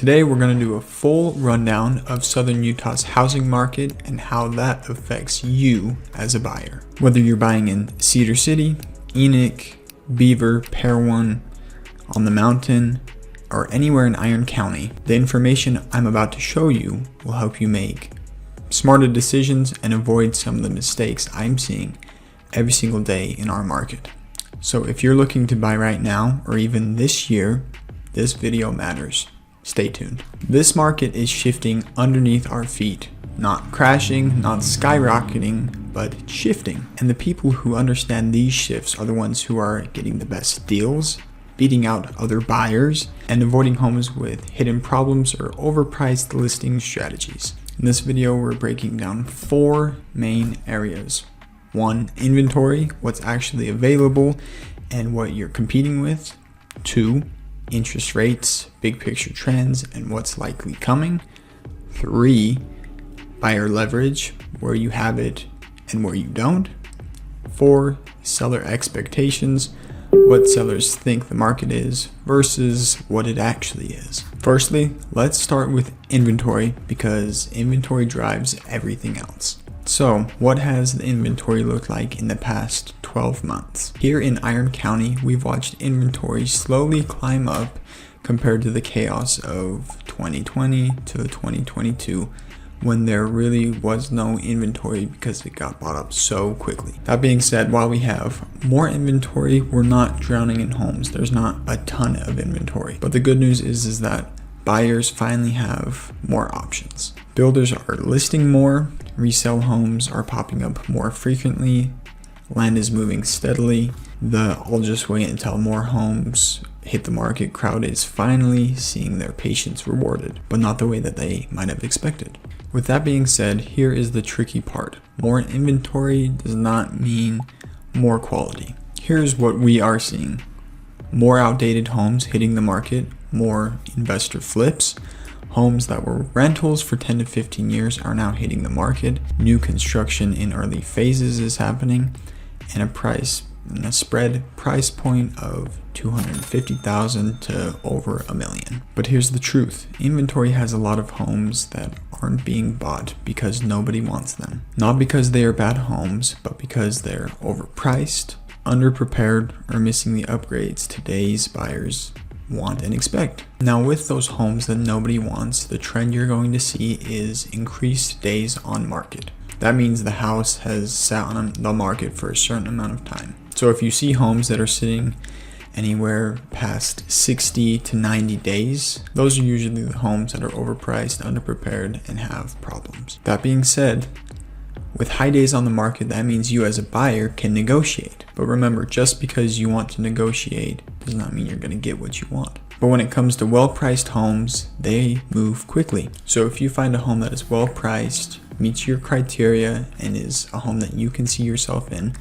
Today we're going to do a full rundown of Southern Utah's housing market and how that affects you as a buyer. Whether you're buying in Cedar City, Enoch, Beaver, Parowan, on the mountain, or anywhere in Iron County, the information I'm about to show you will help you make smarter decisions and avoid some of the mistakes I'm seeing every single day in our market. So if you're looking to buy right now or even this year, this video matters. Stay tuned. This market is shifting underneath our feet, not crashing, not skyrocketing, but shifting. And the people who understand these shifts are the ones who are getting the best deals, beating out other buyers, and avoiding homes with hidden problems or overpriced listing strategies. In this video, we're breaking down 4 main areas. 1, inventory, what's actually available and what you're competing with. 2, interest rates, big picture trends, and what's likely coming. 3, buyer leverage, where you have it and where you don't. 4, seller expectations, what sellers think the market is versus what it actually is. Firstly, let's start with inventory because inventory drives everything else. So, what has the inventory looked like in the past 12 months? Here in Iron County, we've watched inventory slowly climb up compared to the chaos of 2020 to 2022 when there really was no inventory because it got bought up so quickly. That being said, while we have more inventory, we're not drowning in homes. There's not a ton of inventory. But the good news is that buyers finally have more options. Builders are listing more, resale homes are popping up more frequently, land is moving steadily. The I'll just wait until more homes hit the market crowd is finally seeing their patience rewarded, but not the way that they might have expected. With that being said, here is the tricky part. More inventory does not mean more quality. Here's what we are seeing. More outdated homes hitting the market, more investor flips. Homes that were rentals for 10 to 15 years are now hitting the market. New construction in early phases is happening, and a spread price point of $250,000 to over $1 million. But here's the truth. Inventory has a lot of homes that aren't being bought because nobody wants them. Not because they are bad homes, but because they're overpriced, underprepared, or missing the upgrades today's buyers want and expect. Now with those homes that nobody wants, the trend you're going to see is increased days on market. That means the house has sat on the market for a certain amount of time. So if you see homes that are sitting anywhere past 60 to 90 days, those are usually the homes that are overpriced, underprepared, and have problems. That being said, with high days on the market, that means you as a buyer can negotiate. But remember, just because you want to negotiate does not mean you're going to get what you want. But when it comes to well-priced homes, they move quickly. So if you find a home that is well-priced, meets your criteria, and is a home that you can see yourself in,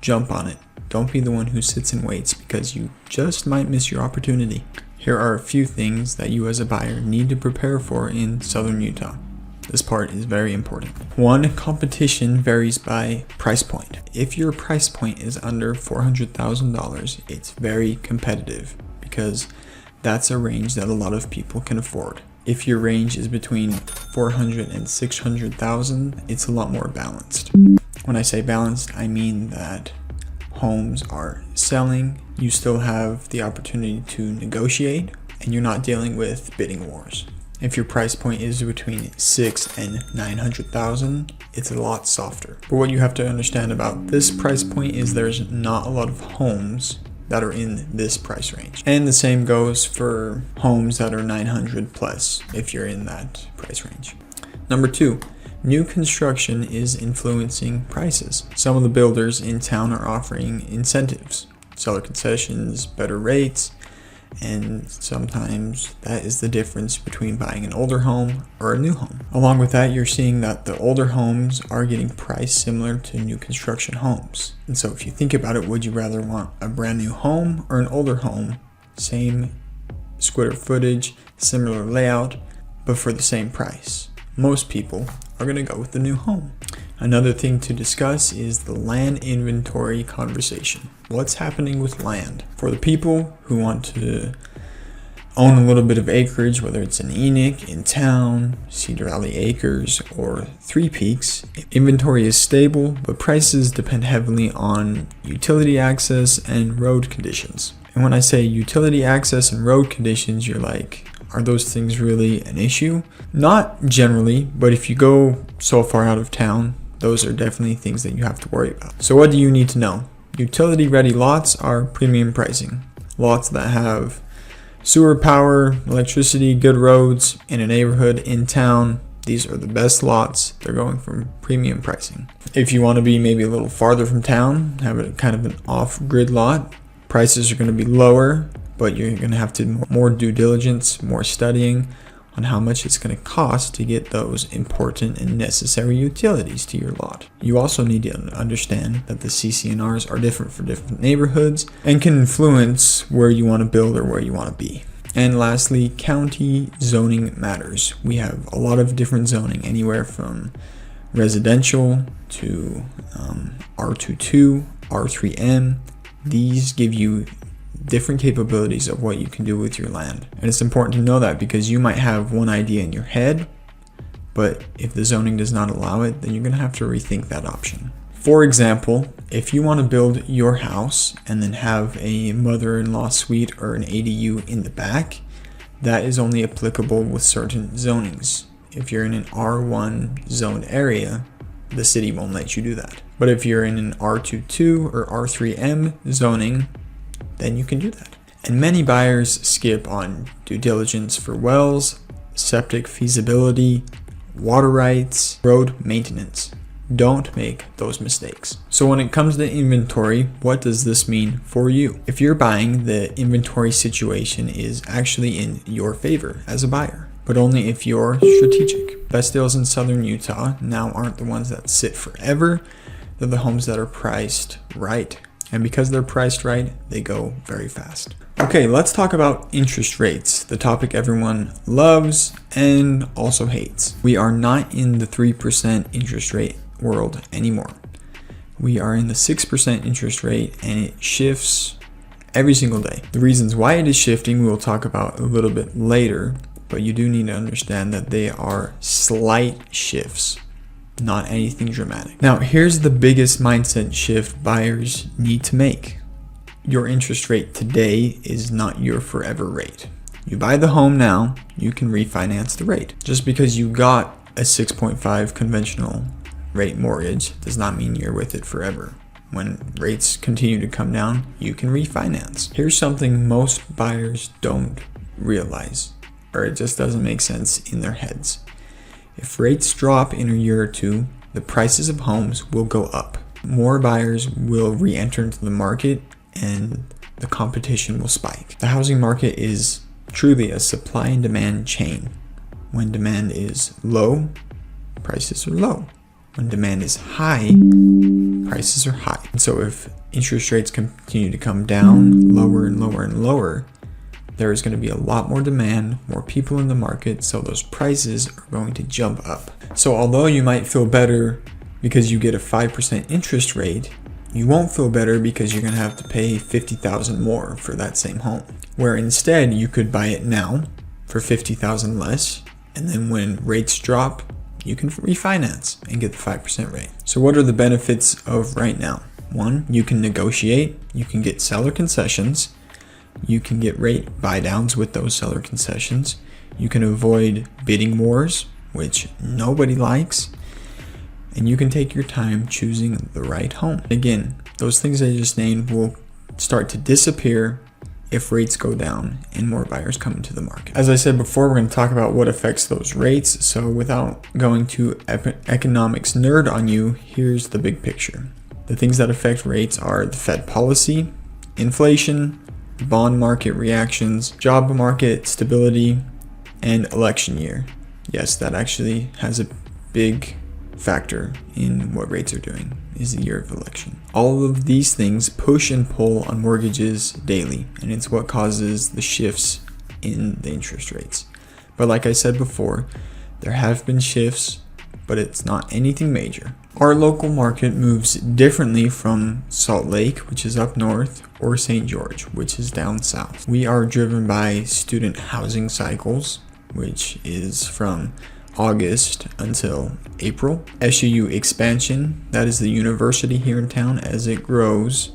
jump on it. Don't be the one who sits and waits because you just might miss your opportunity. Here are a few things that you as a buyer need to prepare for in Southern Utah. This part is very important. 1, competition varies by price point. If your price point is under $400,000, it's very competitive because that's a range that a lot of people can afford. If your range is between $400,000 and $600,000, it's a lot more balanced. When I say balanced, I mean that homes are selling, you still have the opportunity to negotiate, and you're not dealing with bidding wars. If your price point is between $600,000 and $900,000, it's a lot softer. But what you have to understand about this price point is there's not a lot of homes that are in this price range. And the same goes for homes that are 900 plus if you're in that price range. Number 2, new construction is influencing prices. Some of the builders in town are offering incentives, seller concessions, better rates, and sometimes that is the difference between buying an older home or a new home. Along with that, you're seeing that the older homes are getting priced similar to new construction homes. And so if you think about it, would you rather want a brand new home or an older home? Same square footage, similar layout, but for the same price. Most people are going to go with the new home. Another thing to discuss is the land inventory conversation. What's happening with land? For the people who want to own a little bit of acreage, whether it's in Enoch, in town, Cedar Valley Acres, or Three Peaks, inventory is stable, but prices depend heavily on utility access and road conditions. And when I say utility access and road conditions, you're like, are those things really an issue? Not generally, but if you go so far out of town, those are definitely things that you have to worry about. So what do you need to know? Utility ready lots are premium pricing. Lots that have sewer power, electricity, good roads in a neighborhood, in town. These are the best lots. They're going from premium pricing. If you want to be maybe a little farther from town, have a kind of an off-grid lot, prices are going to be lower, but you're going to have to do more due diligence, more studying on how much it's going to cost to get those important and necessary utilities to your lot. You also need to understand that the CC&Rs are different for different neighborhoods and can influence where you want to build or where you want to be. And lastly, county zoning matters. We have a lot of different zoning, anywhere from residential to R22, R3M. These give you different capabilities of what you can do with your land. And it's important to know that, because you might have one idea in your head, but if the zoning does not allow it, then you're going to have to rethink that option. For example, if you want to build your house and then have a mother-in-law suite or an ADU in the back, that is only applicable with certain zonings. If you're in an R1 zoned area, the city won't let you do that. But if you're in an R22 or R3M zoning, then you can do that. And many buyers skip on due diligence for wells, septic feasibility, water rights, road maintenance. Don't make those mistakes. So when it comes to inventory, what does this mean for you? If you're buying, the inventory situation is actually in your favor as a buyer, but only if you're strategic. Best deals in southern Utah now aren't the ones that sit forever. They're the homes that are priced right. And because they're priced right, they go very fast. Okay, let's talk about interest rates, the topic everyone loves and also hates. We are not in the 3% interest rate world anymore. We are in the 6% interest rate, and it shifts every single day. The reasons why it is shifting, we will talk about a little bit later, but you do need to understand that they are slight shifts, not anything dramatic. Now, here's the biggest mindset shift buyers need to make. Your interest rate today is not your forever rate. You buy the home now, you can refinance the rate. Just because you got a 6.5 conventional rate mortgage does not mean you're with it forever. When rates continue to come down, you can refinance. Here's something most buyers don't realize, or it just doesn't make sense in their heads. If rates drop in a year or two, the prices of homes will go up. More buyers will re-enter into the market and the competition will spike. The housing market is truly a supply and demand chain. When demand is low, prices are low. When demand is high, prices are high. And so if interest rates continue to come down lower and lower and lower, there is going to be a lot more demand, more people in the market, so those prices are going to jump up. So although you might feel better because you get a 5% interest rate, you won't feel better because you're going to have to pay $50,000 more for that same home. Where instead you could buy it now for $50,000 less, and then when rates drop, you can refinance and get the 5% rate. So what are the benefits of right now? One, you can negotiate, you can get seller concessions, you can get rate buy downs with those seller concessions, you can avoid bidding wars, which nobody likes, and you can take your time choosing the right home. Again, those things I just named will start to disappear if rates go down and more buyers come into the market. As I said before, we're going to talk about what affects those rates. So without going to economics nerd on you, here's the big picture. The things that affect rates are the Fed policy, inflation, bond market reactions, job market stability, and election year. Yes, that actually has a big factor in what rates are doing, is the year of election. All of these things push and pull on mortgages daily, and it's what causes the shifts in the interest rates. But like I said before, there have been shifts but it's not anything major. Our local market moves differently from Salt Lake, which is up north, or St. George, which is down south. We are driven by student housing cycles, which is from August until April. SUU expansion, that is the university here in town. As it grows,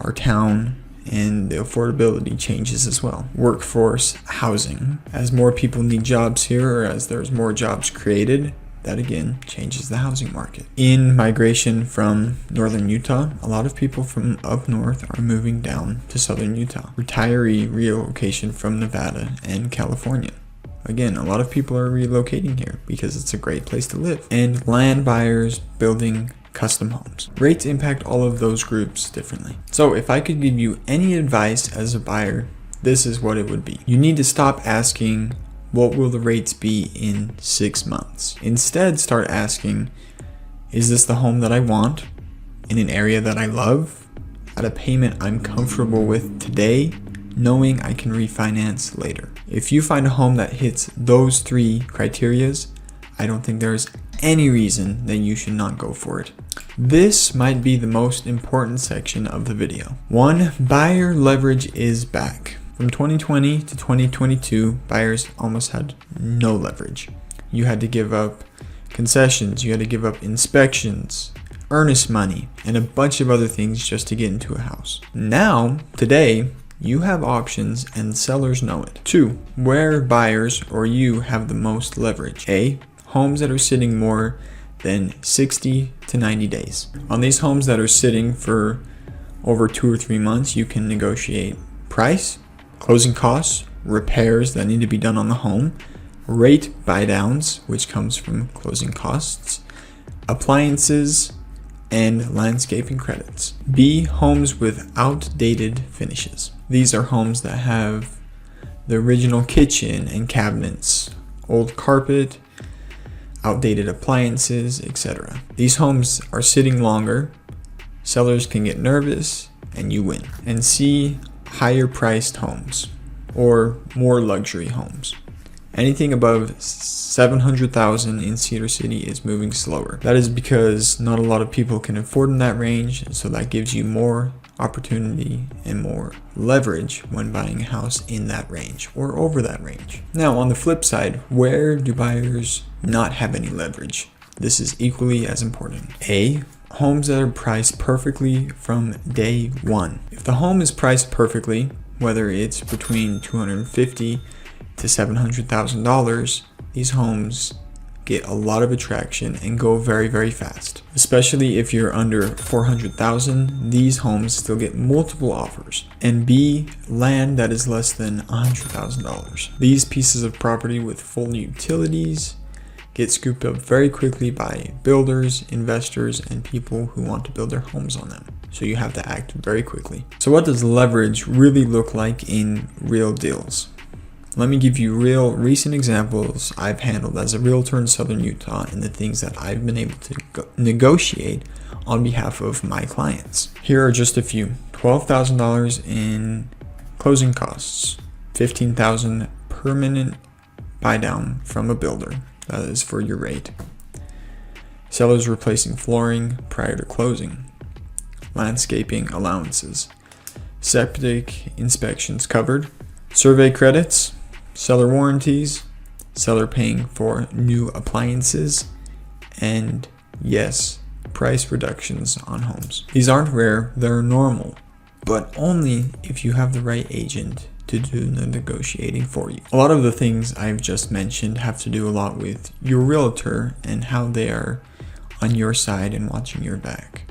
our town and the affordability changes as well. Workforce housing, as more people need jobs here, or as there's more jobs created, that again changes the housing market. In migration from northern Utah, a lot of people from up north are moving down to southern Utah. Retiree relocation from Nevada and California. Again, a lot of people are relocating here because it's a great place to live. And land buyers building custom homes. Rates impact all of those groups differently. So if I could give you any advice as a buyer, this is what it would be. You need to stop asking, what will the rates be in 6 months? Instead, start asking, is this the home that I want in an area that I love at a payment I'm comfortable with today, knowing I can refinance later? If you find a home that hits those 3 criterias, I don't think there's any reason that you should not go for it. This might be the most important section of the video. 1, buyer leverage is back. From 2020 to 2022, buyers almost had no leverage. You had to give up concessions, you had to give up inspections, earnest money, and a bunch of other things just to get into a house. Now, today, you have options and sellers know it. 2, where buyers or you have the most leverage. A, homes that are sitting more than 60 to 90 days. On these homes that are sitting for over 2 or 3 months, you can negotiate price, closing costs, repairs that need to be done on the home, rate buy downs, which comes from closing costs, appliances, and landscaping credits. B, homes with outdated finishes. These are homes that have the original kitchen and cabinets, old carpet, outdated appliances, etc. These homes are sitting longer, sellers can get nervous, and you win. And C, higher priced homes or more luxury homes. Anything above $700,000 in Cedar City is moving slower. That is because not a lot of people can afford in that range, so that gives you more opportunity and more leverage when buying a house in that range or over that range. Now, on the flip side, where do buyers not have any leverage? This is equally as important. A, homes that are priced perfectly from day one. If the home is priced perfectly, whether it's between $250,000 to $700,000, these homes get a lot of attraction and go very, very fast. Especially if you're under $400,000, these homes still get multiple offers. And B, land that is less than $100,000. These pieces of property with full utilities get scooped up very quickly by builders, investors, and people who want to build their homes on them. So you have to act very quickly. So what does leverage really look like in real deals? Let me give you real recent examples I've handled as a realtor in southern Utah and the things that I've been able to negotiate on behalf of my clients. Here are just a few. $12,000 in closing costs, $15,000 permanent buy down from a builder. That is for your rate. Sellers replacing flooring prior to closing. Landscaping allowances. Septic inspections covered. Survey credits. Seller warranties. Seller paying for new appliances. And yes, price reductions on homes. These aren't rare, they're normal, but only if you have the right agent to do the negotiating for you. A lot of the things I've just mentioned have to do a lot with your realtor and how they are on your side and watching your back.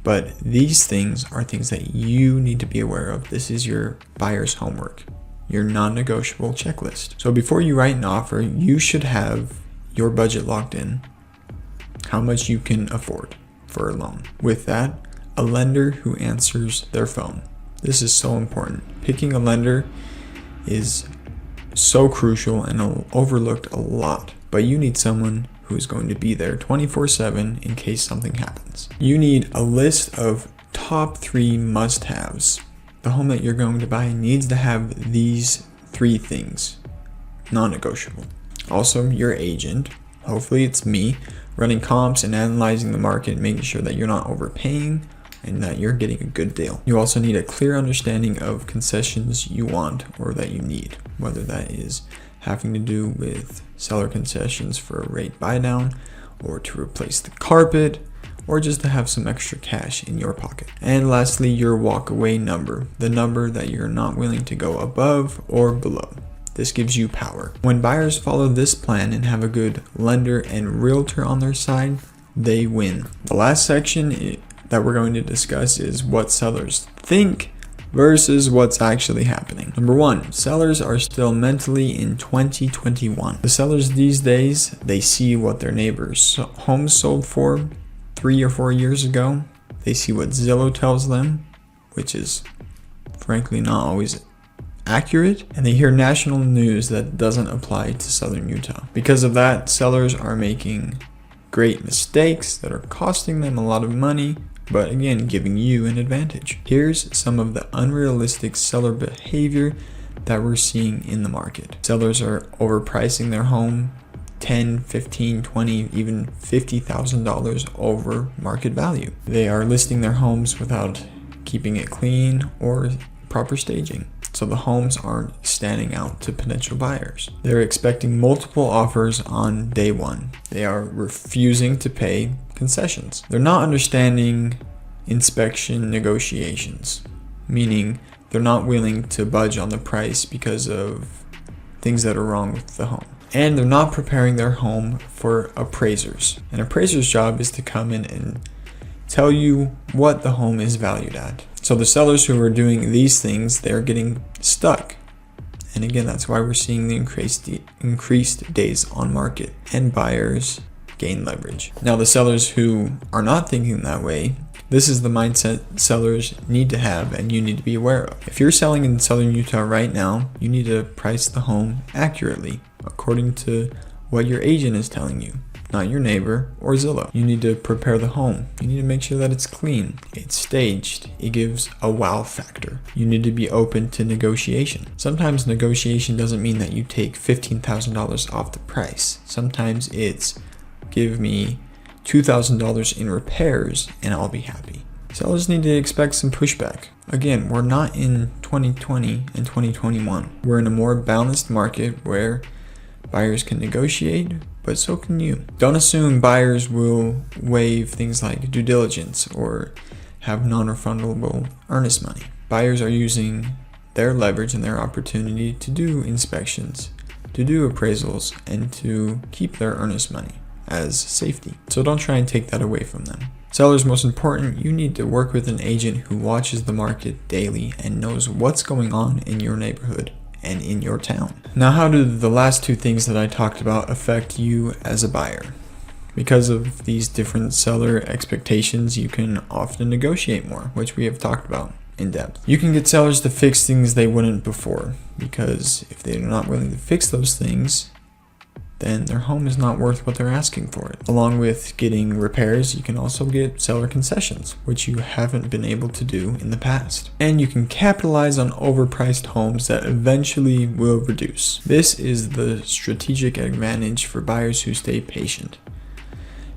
But these things are things that you need to be aware of. This is your buyer's homework, your non-negotiable checklist. So before you write an offer, you should have your budget locked in, how much you can afford for a loan. With that, a lender who answers their phone. This is so important. Picking a lender is so crucial and overlooked a lot, but you need someone who's going to be there 24/7 in case something happens. You need a list of top 3 must-haves. The home that you're going to buy needs to have these 3 things, non-negotiable. Also, your agent, hopefully it's me, running comps and analyzing the market, making sure that you're not overpaying and that you're getting a good deal. You also need a clear understanding of concessions you want or that you need, whether that is having to do with seller concessions for a rate buy down, or to replace the carpet, or just to have some extra cash in your pocket. And lastly, your walkaway number, the number that you're not willing to go above or below. This gives you power. When buyers follow this plan and have a good lender and realtor on their side, they win. The last section that we're going to discuss is what sellers think versus what's actually happening. Number one, sellers are still mentally in 2021. The sellers these days, they see what their neighbors' homes sold for 3 or 4 years ago. They see what Zillow tells them, which is frankly not always accurate, and they hear national news that doesn't apply to Southern Utah. Because of that, sellers are making great mistakes that are costing them a lot of money, but again, giving you an advantage. Here's some of the unrealistic seller behavior that we're seeing in the market. Sellers are overpricing their home $10, $15, $20, even $50,000 over market value. They are listing their homes without keeping it clean or proper staging, so the homes aren't standing out to potential buyers. They're expecting multiple offers on day one. They are refusing to pay concessions. They're not understanding inspection negotiations, meaning they're not willing to budge on the price because of things that are wrong with the home. And they're not preparing their home for appraisers. An appraiser's job is to come in and tell you what the home is valued at. So the sellers who are doing these things, they're getting stuck. And again, that's why we're seeing the increased days on market, and buyers gain leverage. Now, the sellers who are not thinking that way, this is the mindset sellers need to have and you need to be aware of. If you're selling in Southern Utah right now, you need to price the home accurately according to what your agent is telling you, not your neighbor or Zillow. You need to prepare the home. You need to make sure that it's clean, it's staged, it gives a wow factor. You need to be open to negotiation. Sometimes negotiation doesn't mean that you take $15,000 off the price. Sometimes it's give me $2,000 in repairs and I'll be happy. Sellers need to expect some pushback. Again, we're not in 2020 and 2021. We're in a more balanced market where buyers can negotiate, but so can you. Don't assume buyers will waive things like due diligence or have non-refundable earnest money. Buyers are using their leverage and their opportunity to do inspections, to do appraisals, and to keep their earnest money as safety. So don't try and take that away from them. Sellers, most important, you need to work with an agent who watches the market daily and knows what's going on in your neighborhood and in your town. Now, how do the last two things that I talked about affect you as a buyer? Because of these different seller expectations, you can often negotiate more, which we have talked about in depth. You can get sellers to fix things they wouldn't before, because if they're not willing to fix those things, then their home is not worth what they're asking for it. Along with getting repairs, you can also get seller concessions, which you haven't been able to do in the past. And you can capitalize on overpriced homes that eventually will reduce. This is the strategic advantage for buyers who stay patient.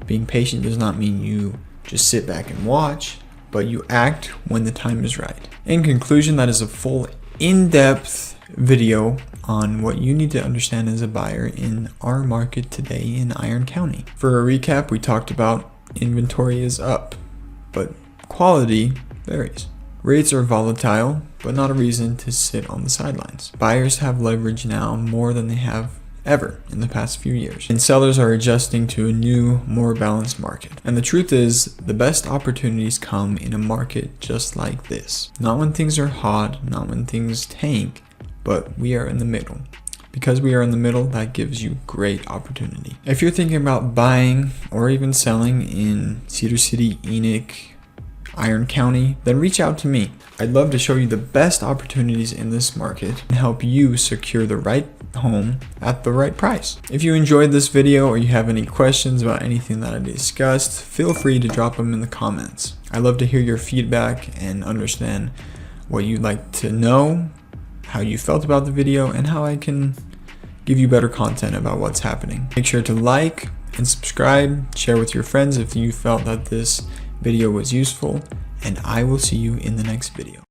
Being patient does not mean you just sit back and watch, but you act when the time is right. In conclusion, that is a full in-depth video on what you need to understand as a buyer in our market today in Iron County. For a recap, we talked about inventory is up, but quality varies. Rates are volatile, but not a reason to sit on the sidelines. Buyers have leverage now more than they have ever in the past few years, and sellers are adjusting to a new, more balanced market. And the truth is, the best opportunities come in a market just like this. Not when things are hot, not when things tank, but we are in the middle. Because we are in the middle, that gives you great opportunity. If you're thinking about buying or even selling in Cedar City, Enoch, Iron County, then reach out to me. I'd love to show you the best opportunities in this market and help you secure the right home at the right price. If you enjoyed this video or you have any questions about anything that I discussed, feel free to drop them in the comments. I love to hear your feedback and understand what you'd like to know, how you felt about the video, and how I can give you better content about what's happening. Make sure to like, and subscribe. Share with your friends if you felt that this video was useful, and I will see you in the next video.